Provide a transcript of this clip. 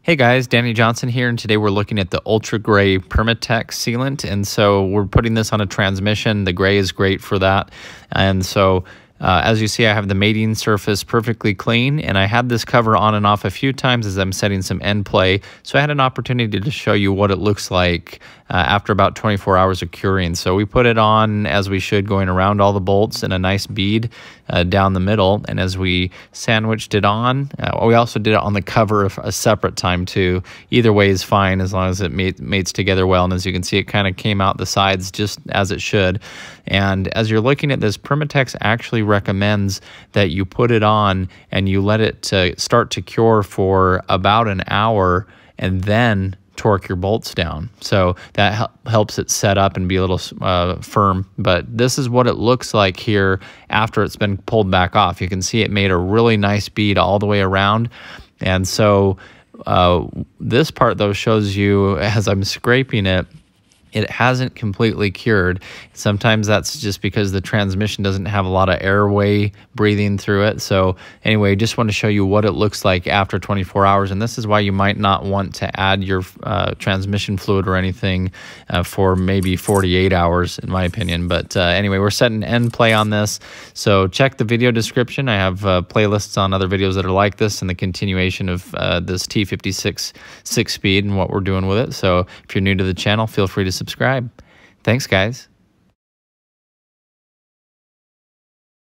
Hey guys, Danny Johnson here, and today we're looking at the Ultra Gray Permatex sealant. And so we're putting this on a transmission. The gray is great for that. And so as you see, I have the mating surface perfectly clean, and I had this cover on and off a few times as I'm setting some end play. So I had an opportunity to show you what it looks like after about 24 hours of curing. So we put it on as we should, going around all the bolts in a nice bead down the middle. And as we sandwiched it on, we also did it on the cover a separate time too. Either way is fine as long as it mates together well. And as you can see, it kind of came out the sides just as it should. And as you're looking at this, Permatex actually recommends that you put it on and you let it start to cure for about an hour and then torque your bolts down. So that helps it set up and be a little firm. But this is what it looks like here after it's been pulled back off. You can see it made a really nice bead all the way around. And so this part though shows you, as I'm scraping it, it hasn't completely cured. Sometimes that's just because the transmission doesn't have a lot of airway breathing through it. So anyway, just want to show you what it looks like after 24 hours. And this is why you might not want to add your transmission fluid or anything for maybe 48 hours, in my opinion. But anyway, we're setting end play on this. So check the video description. I have playlists on other videos that are like this and the continuation of this T56 6-speed and what we're doing with it. So if you're new to the channel, feel free to subscribe. Thanks, guys.